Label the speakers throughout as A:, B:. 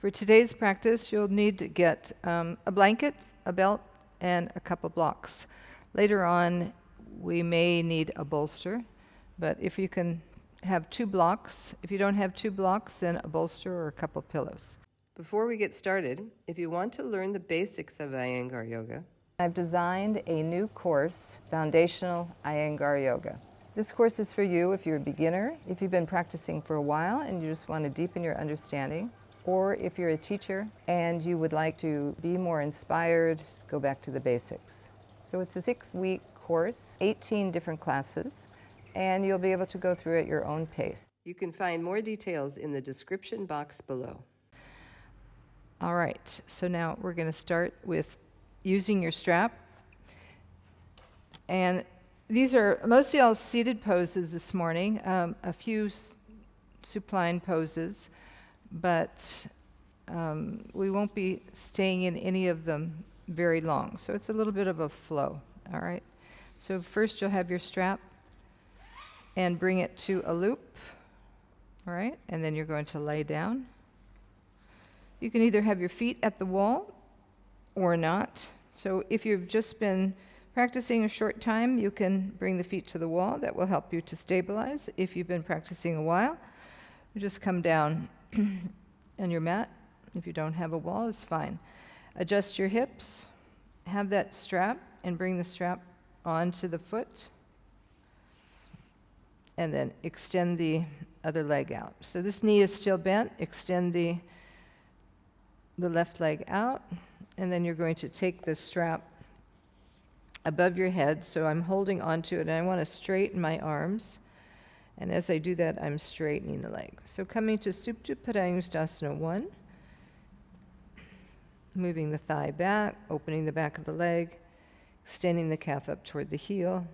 A: For today's practice, you'll need to get a blanket, a belt, and a couple blocks. Later on, we may need a bolster, but if you can have 2 blocks, if you don't have 2 blocks, then a bolster or a couple pillows.
B: Before we get started, if you want to learn the basics of Iyengar Yoga,
A: I've designed a new course, Foundational Iyengar Yoga. This course is for you if you're a beginner, if you've been practicing for a while and you just want to deepen your understanding, or if you're a teacher and you would like to be more inspired, go back to the basics. So it's a 6-week course, 18 different classes, and you'll be able to go through at your own pace.
B: You can find more details in the description box below.
A: All right, so now we're going to start with using your strap. And these are mostly all seated poses this morning, a few supine poses, but we won't be staying in any of them very long. So it's a little bit of a flow, all right? So first you'll have your strap and bring it to a loop, all right? And then you're going to lay down. You can either have your feet at the wall or not. So if you've just been practicing a short time, you can bring the feet to the wall. That will help you to stabilize. If you've been practicing a while, you just come down on your mat. If you don't have a wall, it's fine. Adjust your hips, have that strap, and bring the strap onto the foot, and then extend the other leg out. So this knee is still bent. Extend the left leg out, and then you're going to take the strap above your head. So I'm holding onto it, and I want to straighten my arms. And as I do that, I'm straightening the leg. So coming to Supta Padangusthasana I, moving the thigh back, opening the back of the leg, extending the calf up toward the heel.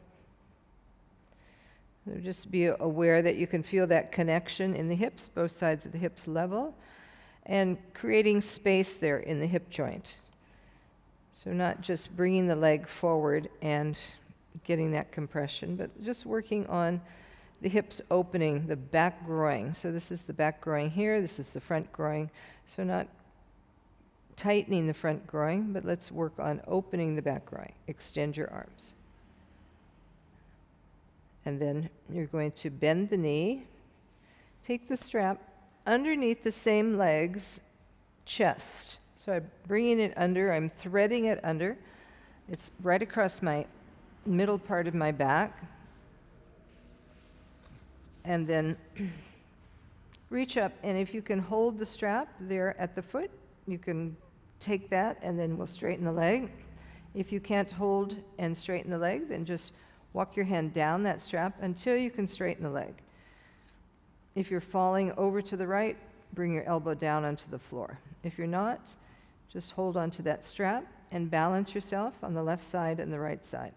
A: So just be aware that you can feel that connection in the hips, both sides of the hips level, and creating space there in the hip joint. So not just bringing the leg forward and getting that compression, but just working on the hips opening, the back groin. So this is the back groin here, this is the front groin. So not tightening the front groin, but let's work on opening the back groin. Extend your arms. And then you're going to bend the knee, take the strap underneath the same leg's chest. So I'm bringing it under, I'm threading it under. It's right across my middle part of my back. And then reach up, and if you can hold the strap there at the foot, you can take that, and then we'll straighten the leg. If you can't hold and straighten the leg, then just walk your hand down that strap until you can straighten the leg. If you're falling over to the right, bring your elbow down onto the floor. If you're not, just hold onto that strap and balance yourself on the left side and the right side.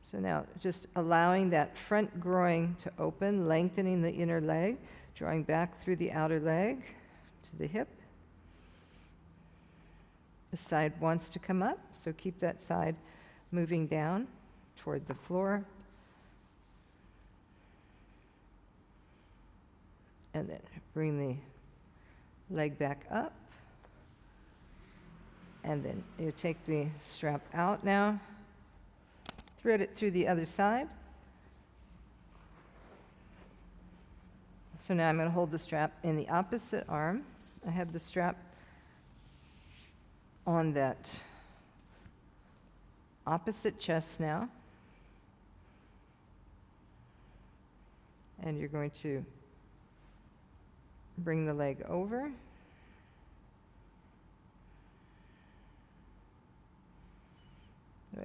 A: So now just allowing that front groin to open, lengthening the inner leg, drawing back through the outer leg to the hip. The side wants to come up, so keep that side moving down toward the floor. And then bring the leg back up. And then you take the strap out now. Thread it through the other side. So now I'm going to hold the strap in the opposite arm. I have the strap on that opposite chest now. And you're going to bring the leg over.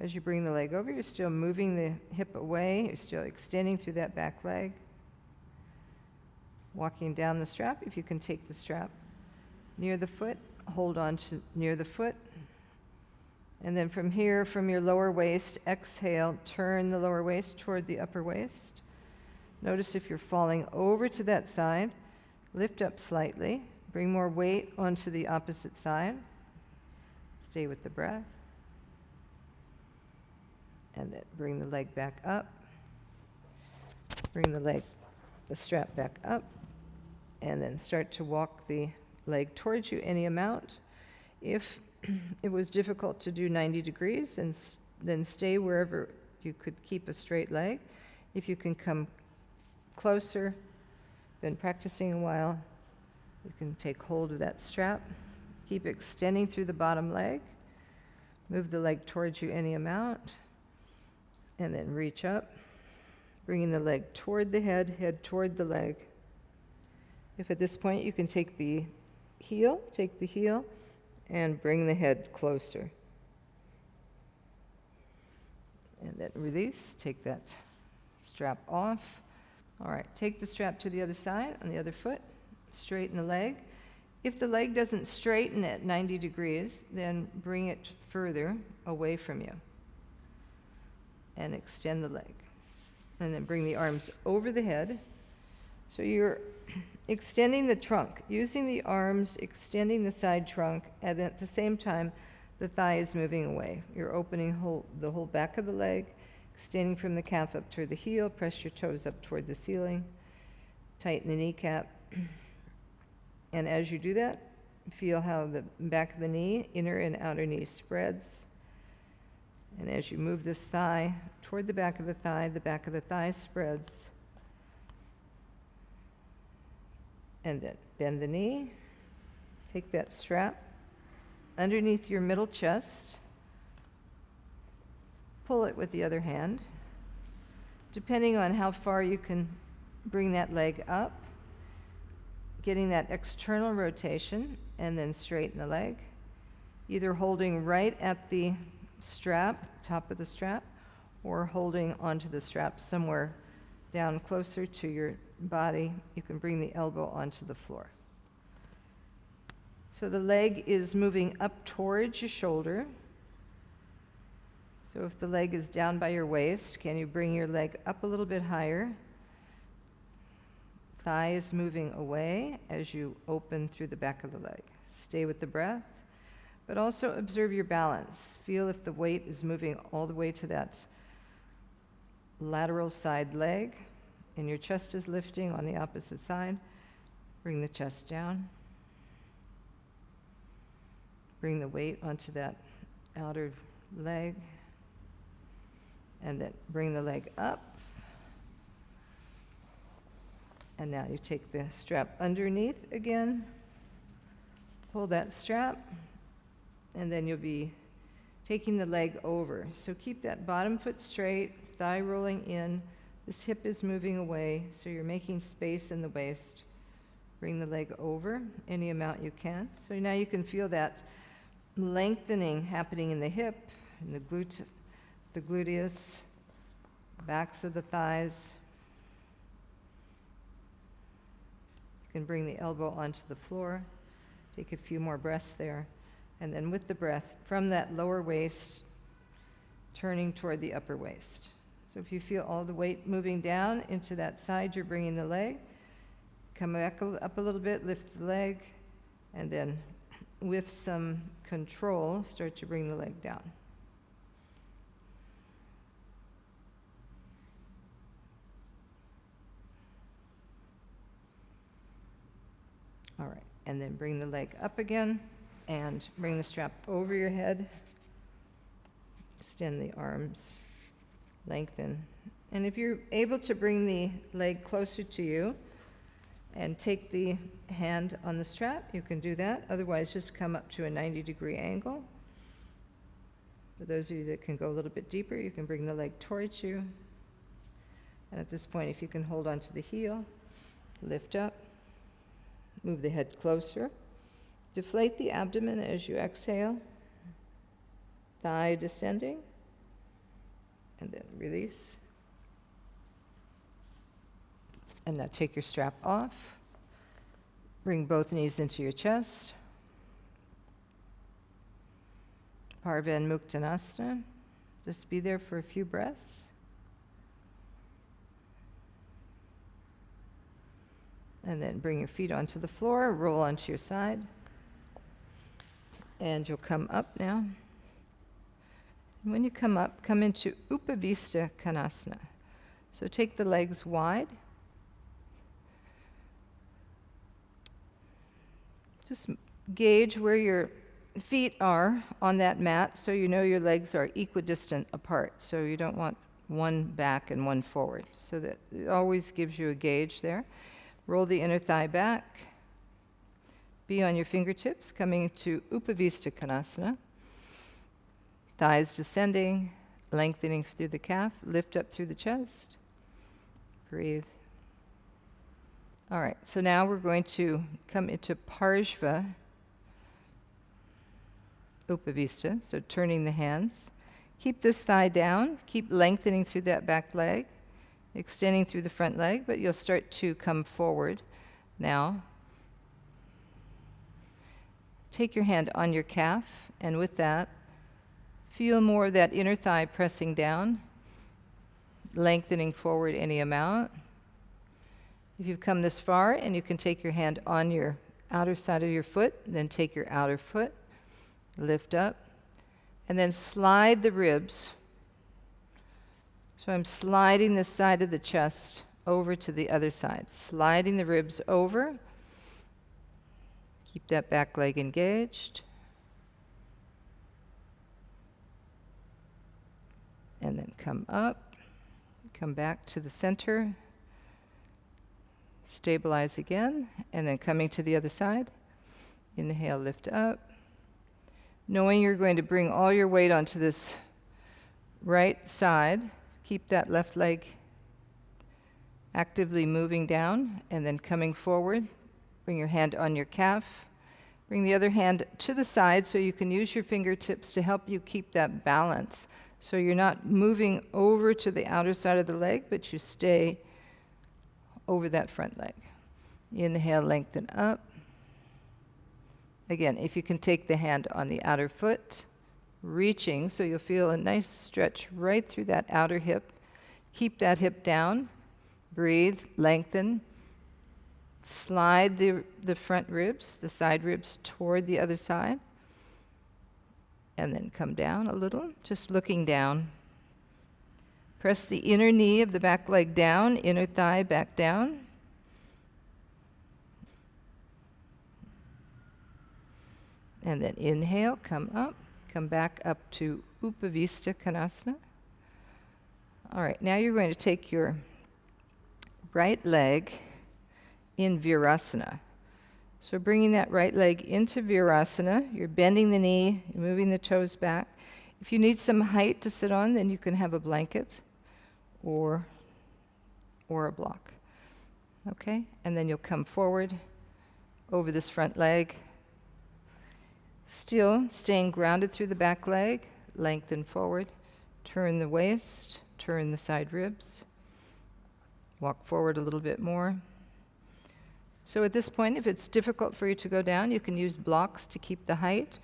A: As you bring the leg over, you're still moving the hip away. You're still extending through that back leg. Walking down the strap, if you can take the strap near the foot, hold on to near the foot. And then from here, from your lower waist, exhale, turn the lower waist toward the upper waist. Notice if you're falling over to that side, lift up slightly. Bring more weight onto the opposite side. Stay with the breath. And then bring the leg back up. Bring the strap back up. And then start to walk the leg towards you any amount. If it was difficult to do 90 degrees, and then stay wherever you could keep a straight leg. If you can come closer, been practicing a while, you can take hold of that strap. Keep extending through the bottom leg. Move the leg towards you any amount, and then reach up, bringing the leg toward the head toward the leg. If at this point you can take the heel, and bring the head closer. And then release, take that strap off. All right, take the strap to the other side on the other foot, straighten the leg. If the leg doesn't straighten at 90 degrees, then bring it further away from you and extend the leg. And then bring the arms over the head. So you're extending the trunk, using the arms, extending the side trunk, and at the same time, the thigh is moving away. You're opening the whole back of the leg, extending from the calf up toward the heel, press your toes up toward the ceiling, tighten the kneecap. And as you do that, feel how the back of the knee, inner and outer knee spreads. And as you move this thigh toward the back of the thigh spreads. And then bend the knee, take that strap underneath your middle chest, pull it with the other hand. Depending on how far you can bring that leg up, getting that external rotation, and then straighten the leg, either holding right at the strap, top of the strap, or holding onto the strap somewhere down closer to your body. You can bring the elbow onto the floor. So the leg is moving up towards your shoulder. So if the leg is down by your waist, can you bring your leg up a little bit higher? Thigh is moving away as you open through the back of the leg. Stay with the breath, but also observe your balance. Feel if the weight is moving all the way to that lateral side leg, and your chest is lifting on the opposite side. Bring the chest down. Bring the weight onto that outer leg. And then bring the leg up. And now you take the strap underneath again. Pull that strap. And then you'll be taking the leg over. So keep that bottom foot straight, thigh rolling in. This hip is moving away, so you're making space in the waist. Bring the leg over any amount you can. So now you can feel that lengthening happening in the hip, in the gluteus, backs of the thighs. You can bring the elbow onto the floor. Take a few more breaths there. And then with the breath, from that lower waist, turning toward the upper waist. So if you feel all the weight moving down into that side, you're bringing the leg. Come back up a little bit, lift the leg, and then with some control, start to bring the leg down. All right, and then bring the leg up again, and bring the strap over your head. Extend the arms. Lengthen. And if you're able to bring the leg closer to you and take the hand on the strap, you can do that. Otherwise, just come up to a 90-degree angle. For those of you that can go a little bit deeper, you can bring the leg towards you. And at this point, if you can hold onto the heel, lift up, move the head closer. Deflate the abdomen as you exhale. Thigh descending. And then release. And now take your strap off. Bring both knees into your chest. Parsva Konasana. Just be there for a few breaths. And then bring your feet onto the floor, roll onto your side. And you'll come up now. And when you come up, come into Upavistha Konasana. So take the legs wide. Just gauge where your feet are on that mat so you know your legs are equidistant apart. So you don't want one back and one forward. So that it always gives you a gauge there. Roll the inner thigh back. Be on your fingertips, coming to Upavistha Konasana. Thighs descending, lengthening through the calf, lift up through the chest. Breathe. All right, so now we're going to come into Parsva Upavistha, so turning the hands. Keep this thigh down, keep lengthening through that back leg, extending through the front leg, but you'll start to come forward now. Take your hand on your calf, and with that, feel more of that inner thigh pressing down, lengthening forward any amount. If you've come this far and you can take your hand on your outer side of your foot, then take your outer foot, lift up, and then slide the ribs. So I'm sliding this side of the chest over to the other side, sliding the ribs over. Keep that back leg engaged. And then come up, come back to the center, stabilize again, and then coming to the other side. Inhale, lift up. Knowing you're going to bring all your weight onto this right side, keep that left leg actively moving down, and then coming forward. Bring your hand on your calf. Bring the other hand to the side so you can use your fingertips to help you keep that balance. So you're not moving over to the outer side of the leg, but you stay over that front leg. Inhale, lengthen up. Again, if you can take the hand on the outer foot, reaching, so you'll feel a nice stretch right through that outer hip. Keep that hip down. Breathe, lengthen. Slide the front ribs, the side ribs toward the other side. And then come down a little, just looking down. Press the inner knee of the back leg down, inner thigh back down. And then inhale, come up, come back up to Upavistha Konasana. All right, now you're going to take your right leg in Virasana. So bringing that right leg into Virasana, you're bending the knee, you're moving the toes back. If you need some height to sit on, then you can have a blanket or a block. Okay? And then you'll come forward over this front leg. Still staying grounded through the back leg, lengthen forward, turn the waist, turn the side ribs. Walk forward a little bit more. So at this point, if it's difficult for you to go down, you can use blocks to keep the height.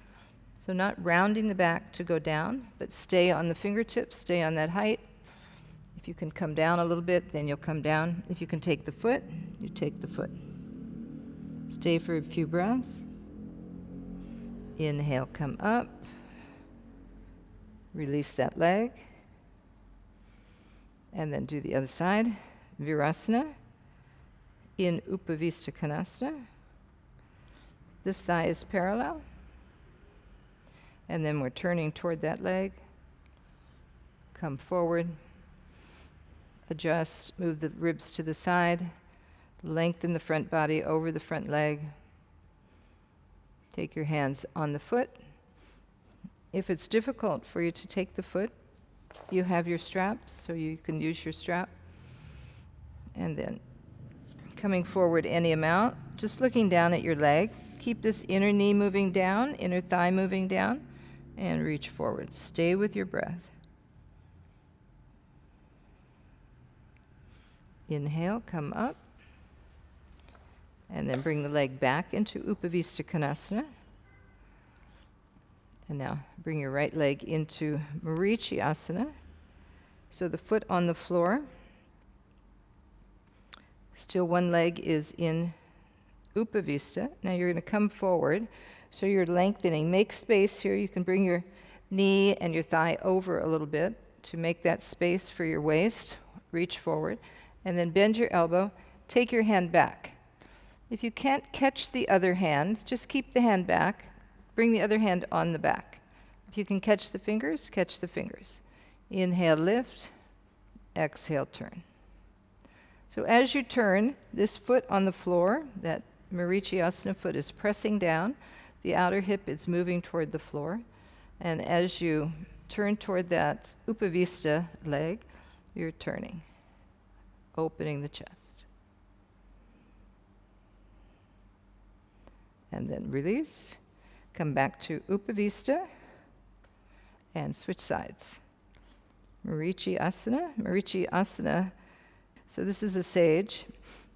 A: So not rounding the back to go down, but stay on the fingertips, stay on that height. If you can come down a little bit, then you'll come down. If you can take the foot, you take the foot. Stay for a few breaths. Inhale, come up. Release that leg. And then do the other side. Virasana. In Upavistha Konasana. This thigh is parallel. And then we're turning toward that leg. Come forward. Adjust, move the ribs to the side. Lengthen the front body over the front leg. Take your hands on the foot. If it's difficult for you to take the foot, you have your straps, so you can use your strap. And then coming forward any amount, just looking down at your leg. Keep this inner knee moving down, inner thigh moving down, and reach forward. Stay with your breath. Inhale, come up. And then bring the leg back into Upavistha Konasana. And now bring your right leg into Marichyasana. So the foot on the floor. Still one leg is in Upavistha. Now you're going to come forward. So you're lengthening. Make space here. You can bring your knee and your thigh over a little bit to make that space for your waist. Reach forward. And then bend your elbow. Take your hand back. If you can't catch the other hand, just keep the hand back. Bring the other hand on the back. If you can catch the fingers, catch the fingers. Inhale, lift. Exhale, turn. So as you turn, this foot on the floor, that Marichyasana foot is pressing down. The outer hip is moving toward the floor. And as you turn toward that Upavistha leg, you're turning, opening the chest. And then release. Come back to Upavistha and switch sides. Marichyasana. Marichyasana. So this is a sage,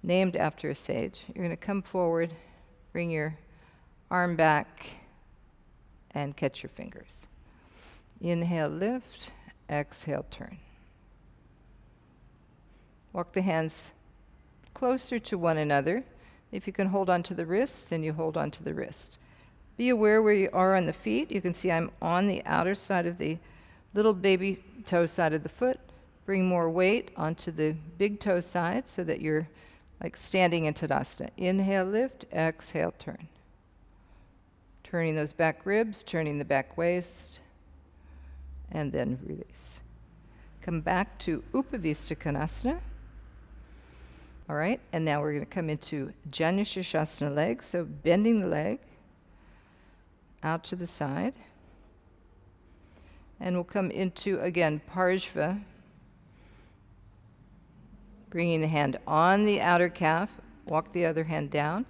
A: named after a sage. You're going to come forward, bring your arm back, and catch your fingers. Inhale, lift. Exhale, turn. Walk the hands closer to one another. If you can hold on to the wrist, then you hold on to the wrist. Be aware where you are on the feet. You can see I'm on the outer side of the little baby toe side of the foot. Bring more weight onto the big toe side so that you're like standing in Tadasana. Inhale, lift. Exhale, turn. Turning those back ribs, turning the back waist, and then release. Come back to Upavistha Konasana. All right, and now we're going to come into Janu Sirsasana leg, so bending the leg out to the side. And we'll come into, again, Parsva, bringing the hand on the outer calf, walk the other hand down.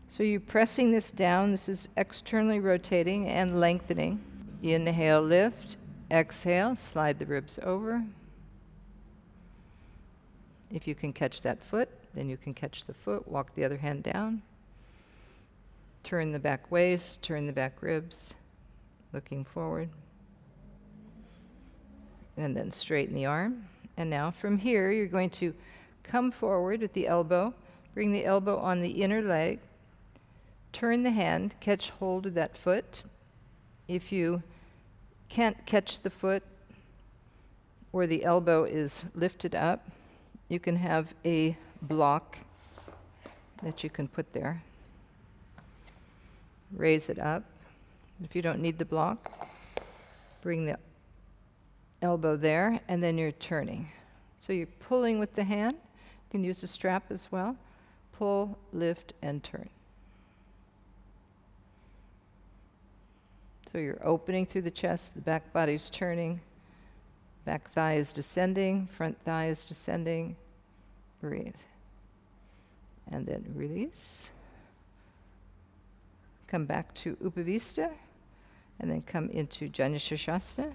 A: So you're pressing this down. This is externally rotating and lengthening. Inhale, lift. Exhale, slide the ribs over. If you can catch that foot, then you can catch the foot. Walk the other hand down. Turn the back waist, turn the back ribs, looking forward. And then straighten the arm. And now from here, you're going to come forward with the elbow, bring the elbow on the inner leg, turn the hand, catch hold of that foot. If you can't catch the foot or the elbow is lifted up, you can have a block that you can put there. Raise it up. If you don't need the block, bring the elbow there, and then you're turning. So you're pulling with the hand. You can use the strap as well. Pull, lift, and turn. So you're opening through the chest, the back body's turning, back thigh is descending, front thigh is descending. Breathe. And then release. Come back to Upavistha, and then come into Janu Sirsasana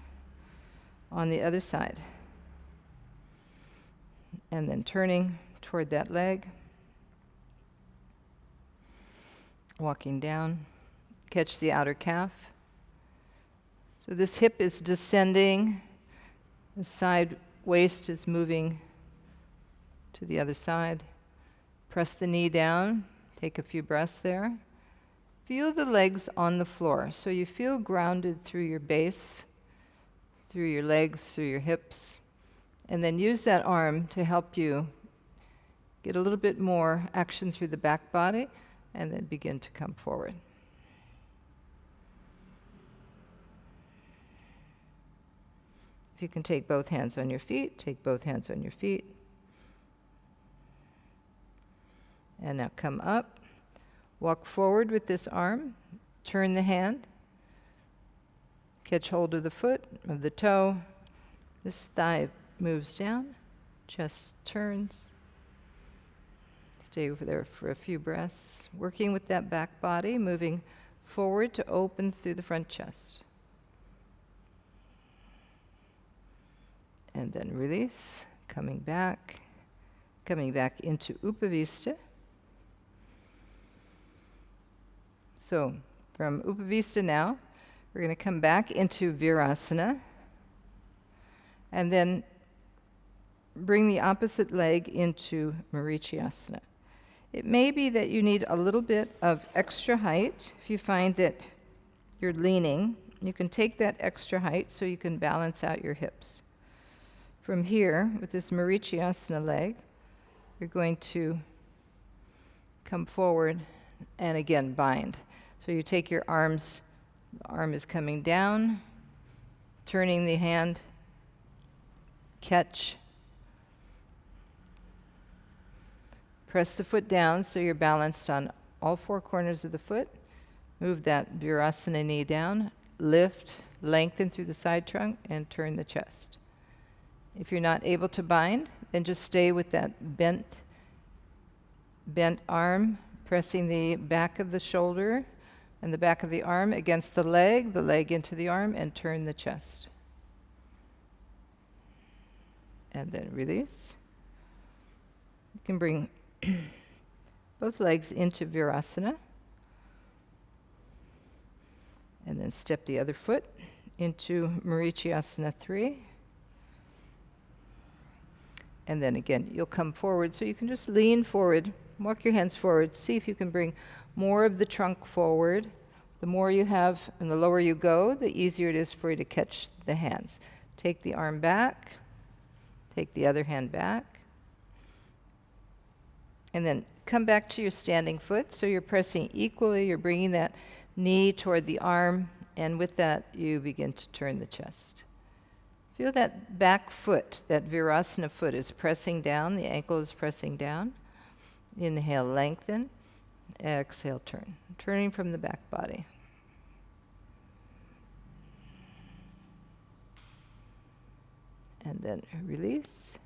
A: on the other side. And then turning toward that leg, walking down, catch the outer calf. So this hip is descending, the side waist is moving to the other side. Press the knee down, take a few breaths there. Feel the legs on the floor, so you feel grounded through your base, through your legs, through your hips, and then use that arm to help you get a little bit more action through the back body, and then begin to come forward. If you can take both hands on your feet, take both hands on your feet. And now come up, walk forward with this arm, turn the hand, catch hold of the foot, of the toe. This thigh moves down, chest turns. Stay over there for a few breaths, working with that back body, moving forward to open through the front chest. And then release, coming back into Upavistha. So from Upavistha now, we're going to come back into Virasana, and then bring the opposite leg into Marichyasana. It may be that you need a little bit of extra height. If you find that you're leaning, you can take that extra height so you can balance out your hips. From here, with this Marichyasana leg, you're going to come forward, and again, bind. So you take your arms, the arm is coming down, turning the hand, catch, press the foot down so you're balanced on all four corners of the foot. Move that Virasana knee down, lift, lengthen through the side trunk, and turn the chest. If you're not able to bind, then just stay with that bent arm, pressing the back of the shoulder and the back of the arm against the leg into the arm, and turn the chest. And then release. You can bring both legs into Virasana. And then step the other foot into Marichyasana 3. And then again, you'll come forward. So you can just lean forward, walk your hands forward, see if you can bring more of the trunk forward. The more you have and the lower you go, the easier it is for you to catch the hands. Take the arm back, take the other hand back, and then come back to your standing foot. So you're pressing equally, you're bringing that knee toward the arm, and with that, you begin to turn the chest. Feel that back foot, that Virasana foot is pressing down, the ankle is pressing down. Inhale, lengthen. Exhale, turn. Turning from the back body. And then release.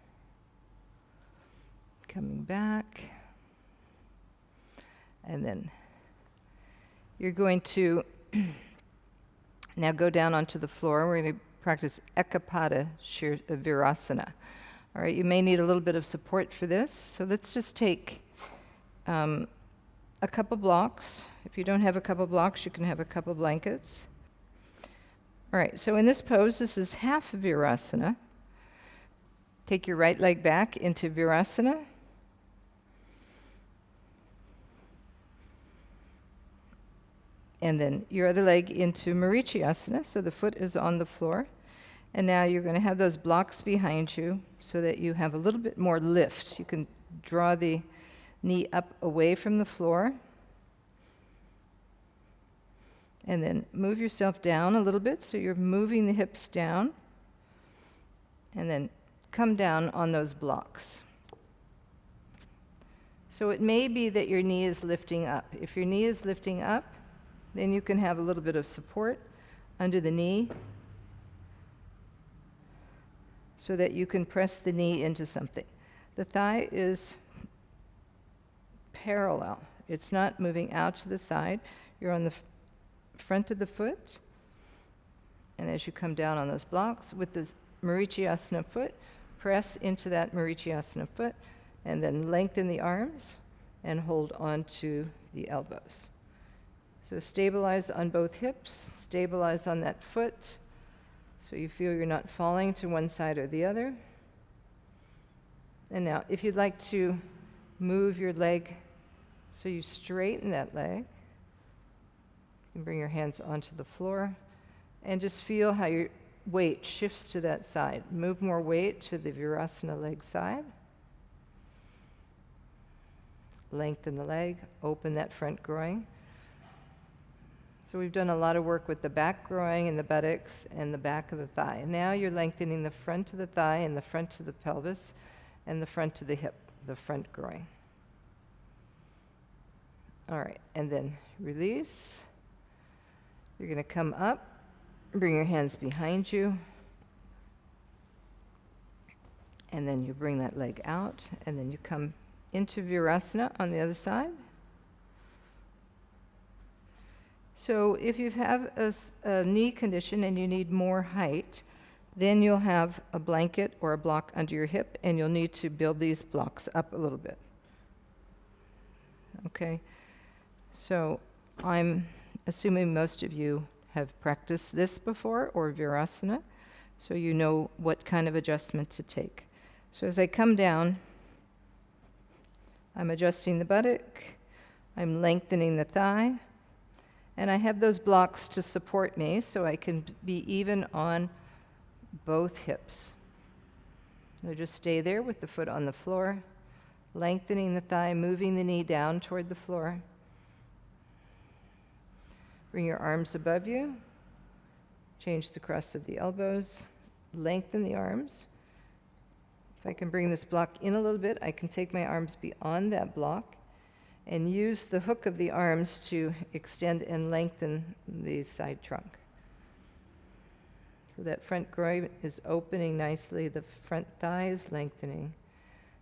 A: Coming back. And then you're going to now go down onto the floor. We're going to practice Ekapada Virasana. All right, you may need a little bit of support for this. So let's just take a couple blocks. If you don't have a couple blocks, you can have a couple blankets. All right, so in this pose, this is half Virasana. Take your right leg back into Virasana. And then your other leg into Marichyasana, so the foot is on the floor. And now you're going to have those blocks behind you so that you have a little bit more lift. You can draw the knee up away from the floor. And then move yourself down a little bit so you're moving the hips down. And then come down on those blocks. So it may be that your knee is lifting up. If your knee is lifting up, then you can have a little bit of support under the knee so that you can press the knee into something. The thigh is parallel. It's not moving out to the side. You're on the front of the foot. And as you come down on those blocks with the Marichyasana foot, press into that Marichyasana foot and then lengthen the arms and hold on to the elbows. So stabilize on both hips, stabilize on that foot, so you feel you're not falling to one side or the other. And now, if you'd like to move your leg so you straighten that leg, you can bring your hands onto the floor and just feel how your weight shifts to that side. Move more weight to the Virasana leg side. Lengthen the leg, open that front groin. So we've done a lot of work with the back groin and the buttocks and the back of the thigh. And now you're lengthening the front of the thigh and the front of the pelvis and the front of the hip, the front groin. All right, and then release. You're going to come up, bring your hands behind you, and then you bring that leg out, and then you come into Virasana on the other side. So if you have a knee condition and you need more height, then you'll have a blanket or a block under your hip, and you'll need to build these blocks up a little bit. Okay? So I'm assuming most of you have practiced this before, or Virasana, so you know what kind of adjustment to take. So as I come down, I'm adjusting the buttock, I'm lengthening the thigh, and I have those blocks to support me so I can be even on both hips. So just stay there with the foot on the floor, lengthening the thigh, moving the knee down toward the floor. Bring your arms above you. Change the cross of the elbows. Lengthen the arms. If I can bring this block in a little bit, I can take my arms beyond that block and use the hook of the arms to extend and lengthen the side trunk. So that front groin is opening nicely, the front thigh is lengthening.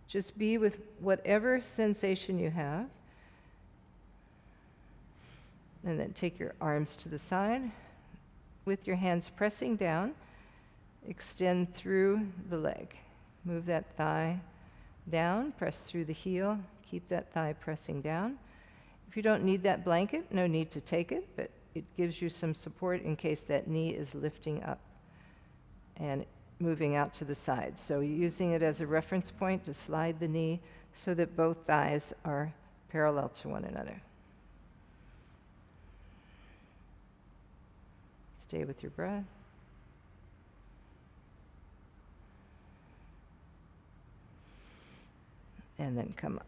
A: Just be with whatever sensation you have. And then take your arms to the side. With your hands pressing down, extend through the leg. Move that thigh down, press through the heel, keep that thigh pressing down. If you don't need that blanket, no need to take it, but it gives you some support in case that knee is lifting up and moving out to the side. So using it as a reference point to slide the knee so that both thighs are parallel to one another. Stay with your breath. And then come up.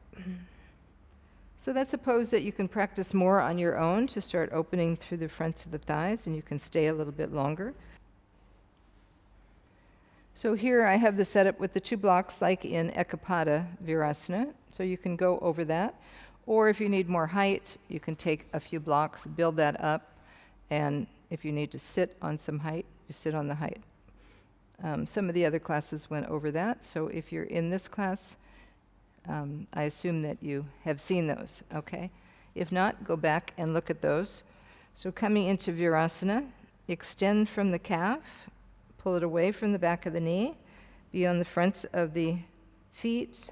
A: So that's a pose that you can practice more on your own to start opening through the fronts of the thighs, and you can stay a little bit longer. So here I have the setup with the 2 blocks like in Supta Virasana, so you can go over that. Or if you need more height, you can take a few blocks, build that up, and if you need to sit on some height, you sit on the height. Some of the other classes went over that, so if you're in this class, I assume that you have seen those, okay? If not, go back and look at those. So coming into Virasana, extend from the calf, pull it away from the back of the knee, be on the fronts of the feet,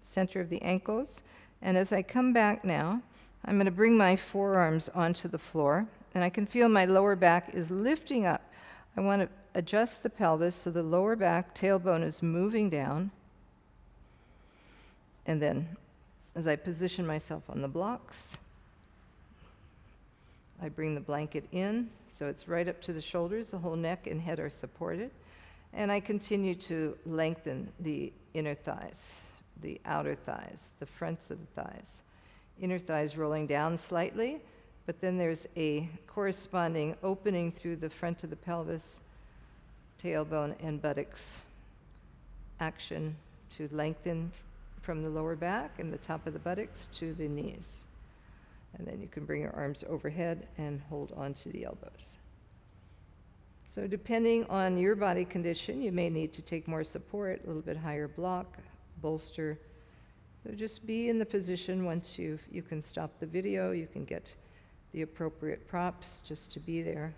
A: center of the ankles. And as I come back now, I'm going to bring my forearms onto the floor, and I can feel my lower back is lifting up. I want to adjust the pelvis so the lower back tailbone is moving down. And then as I position myself on the blocks, I bring the blanket in so it's right up to the shoulders, the whole neck and head are supported. And I continue to lengthen the inner thighs, the outer thighs, the fronts of the thighs. Inner thighs rolling down slightly, but then there's a corresponding opening through the front of the pelvis, tailbone and buttocks action to lengthen from the lower back and the top of the buttocks to the knees. And then you can bring your arms overhead and hold onto the elbows. So depending on your body condition, you may need to take more support, a little bit higher block, bolster. So just be in the position once you can stop the video, you can get the appropriate props just to be there.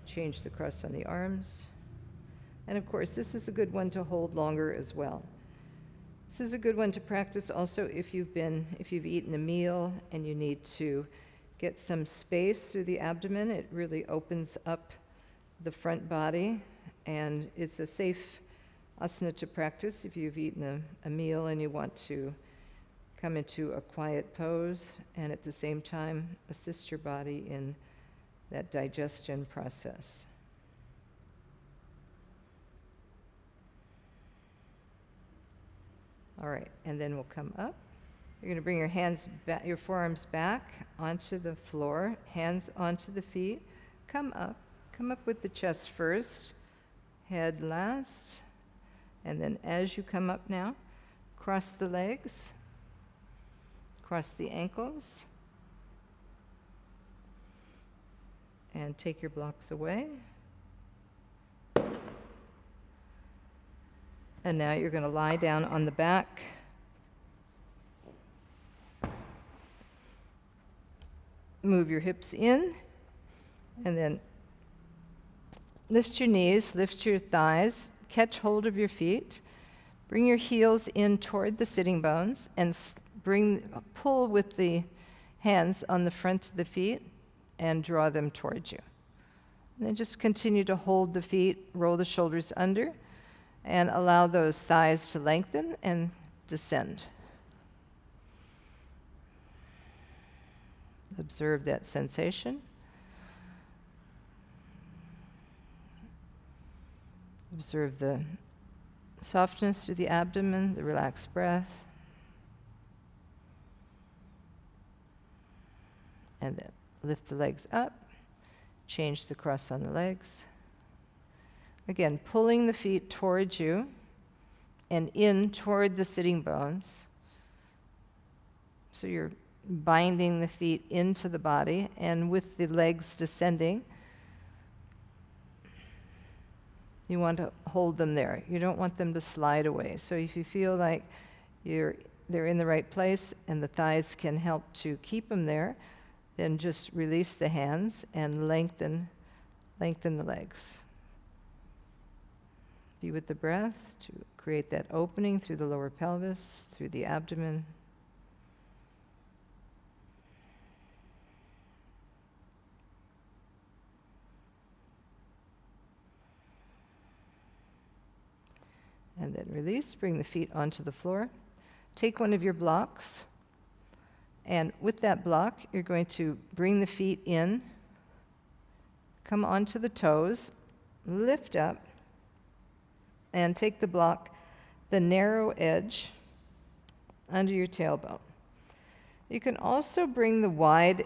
A: Change the cross on the arms. And of course, this is a good one to hold longer as well. This is a good one to practice also if you've eaten a meal and you need to get some space through the abdomen. It really opens up the front body, and it's a safe asana to practice if you've eaten a meal and you want to come into a quiet pose and at the same time assist your body in that digestion process. All right, and then we'll come up. You're going to bring your hands back, your forearms back onto the floor, hands onto the feet. Come up with the chest first, head last, and then as you come up now, cross the legs, cross the ankles, and take your blocks away. And now you're going to lie down on the back. Move your hips in, and then lift your knees, lift your thighs, catch hold of your feet, bring your heels in toward the sitting bones, and pull with the hands on the front of the feet and draw them towards you. And then just continue to hold the feet, roll the shoulders under, and allow those thighs to lengthen and descend. Observe that sensation. Observe the softness to the abdomen, the relaxed breath. And then lift the legs up, change the cross on the legs. Again, pulling the feet towards you and in toward the sitting bones. So you're binding the feet into the body, and with the legs descending, you want to hold them there. You don't want them to slide away. So if you feel like they're in the right place and the thighs can help to keep them there, then just release the hands and lengthen the legs. Be with the breath to create that opening through the lower pelvis, through the abdomen. And then release, bring the feet onto the floor. Take one of your blocks, and with that block, you're going to bring the feet in, come onto the toes, lift up, and take the block, the narrow edge, under your tailbone. You can also bring the wide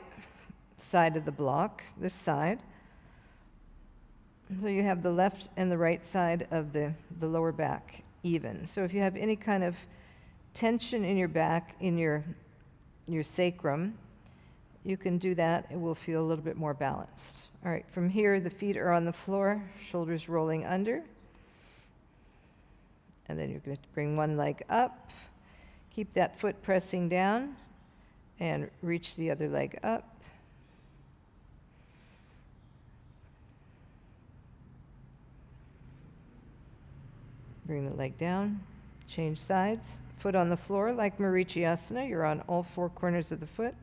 A: side of the block, this side, so you have the left and the right side of the lower back even. So if you have any kind of tension in your back, in your sacrum, you can do that. It will feel a little bit more balanced. All right, from here, the feet are on the floor, shoulders rolling under. And then you're going to bring one leg up, keep that foot pressing down, and reach the other leg up. Bring the leg down, change sides, foot on the floor like Marichyasana. You're on all four corners of the foot.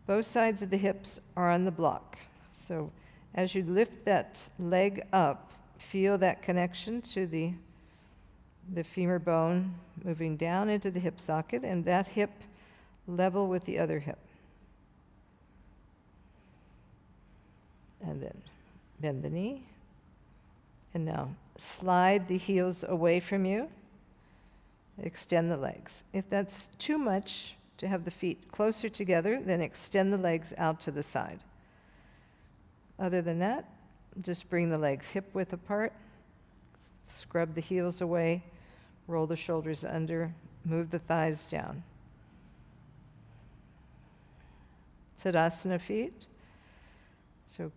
A: Both sides of the hips are on the block. So as you lift that leg up, feel that connection to the femur bone moving down into the hip socket, and that hip level with the other hip. And then bend the knee. And now slide the heels away from you. Extend the legs. If that's too much to have the feet closer together, then extend the legs out to the side. Other than that, just bring the legs hip width apart, scrub the heels away, roll the shoulders under, move the thighs down. Tadasana feet. So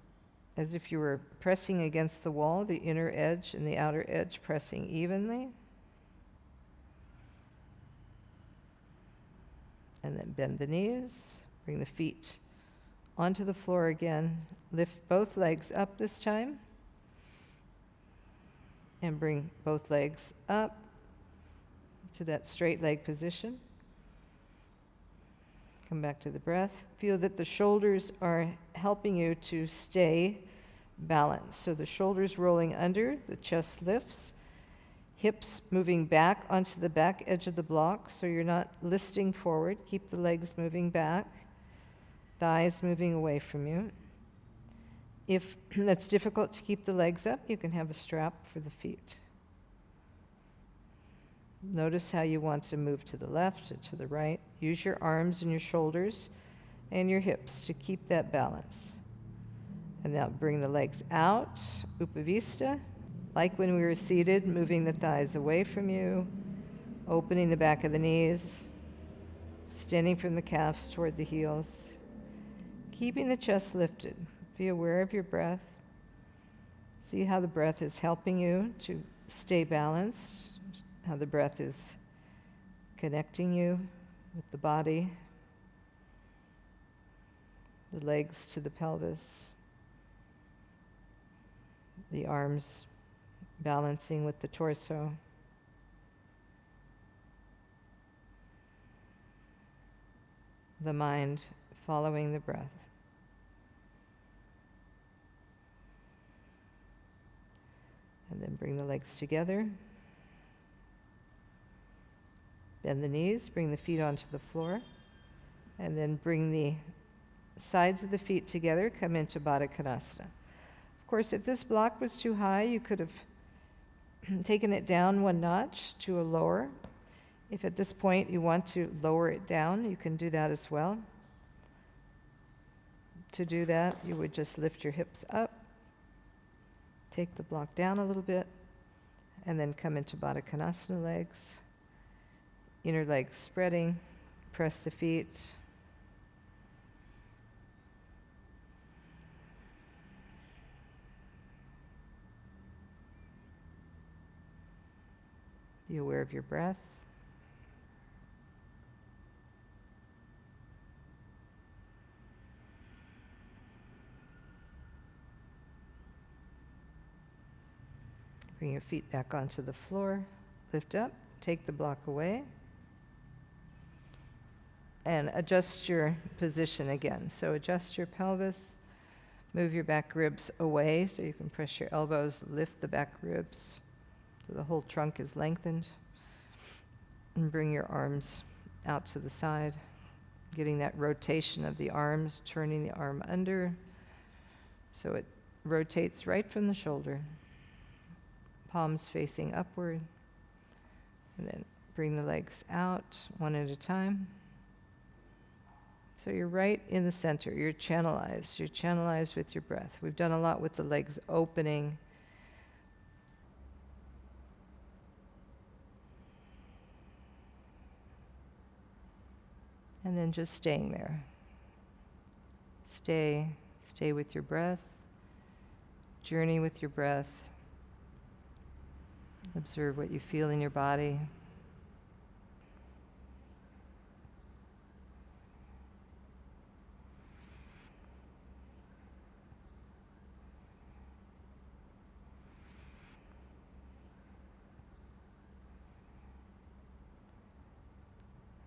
A: as if you were pressing against the wall, the inner edge and the outer edge pressing evenly. And then bend the knees, bring the feet onto the floor again, lift both legs up this time, and bring both legs up to that straight leg position. Come back to the breath. Feel that the shoulders are helping you to stay balanced. So the shoulders rolling under, the chest lifts, hips moving back onto the back edge of the block so you're not listing forward. Keep the legs moving back, thighs moving away from you. If that's difficult to keep the legs up, you can have a strap for the feet. Notice how you want to move to the left or to the right. Use your arms and your shoulders and your hips to keep that balance. And now bring the legs out, Upavistha. Like when we were seated, moving the thighs away from you, opening the back of the knees, extending from the calves toward the heels, keeping the chest lifted. Be aware of your breath. See how the breath is helping you to stay balanced, how the breath is connecting you with the body, the legs to the pelvis, the arms balancing with the torso. The mind following the breath. And then bring the legs together. Bend the knees, bring the feet onto the floor, and then bring the sides of the feet together, come into Baddha Konasana. Of course, if this block was too high, you could have taking it down one notch to a lower. If at this point you want to lower it down, you can do that as well. To do that, you would just lift your hips up, take the block down a little bit, and then come into Baddha Konasana legs. Inner legs spreading, press the feet. Be aware of your breath. Bring your feet back onto the floor. Lift up, take the block away, and adjust your position again. So adjust your pelvis, move your back ribs away so you can press your elbows, lift the back ribs so the whole trunk is lengthened, and bring your arms out to the side, getting that rotation of the arms, turning the arm under so it rotates right from the shoulder. Palms facing upward, and then bring the legs out one at a time. So you're right in the center, you're channelized with your breath. We've done a lot with the legs opening. And then just staying there. Stay with your breath, journey with your breath. Observe what you feel in your body.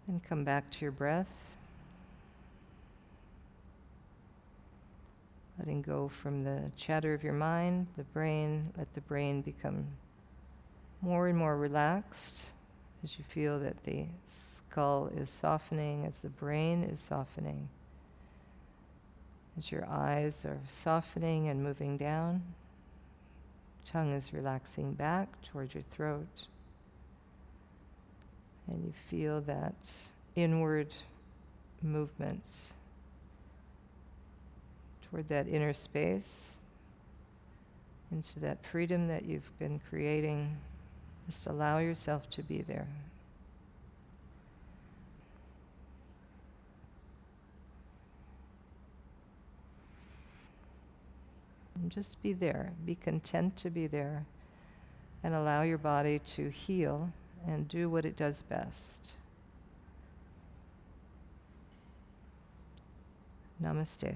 A: Then come back to your breath. Letting go from the chatter of your mind, the brain. Let the brain become more and more relaxed as you feel that the skull is softening, as the brain is softening, as your eyes are softening and moving down. Tongue is relaxing back towards your throat. And you feel that inward movement toward that inner space, into that freedom that you've been creating. Just allow yourself to be there. And just be there. Be content to be there. And allow your body to heal and do what it does best. Namaste.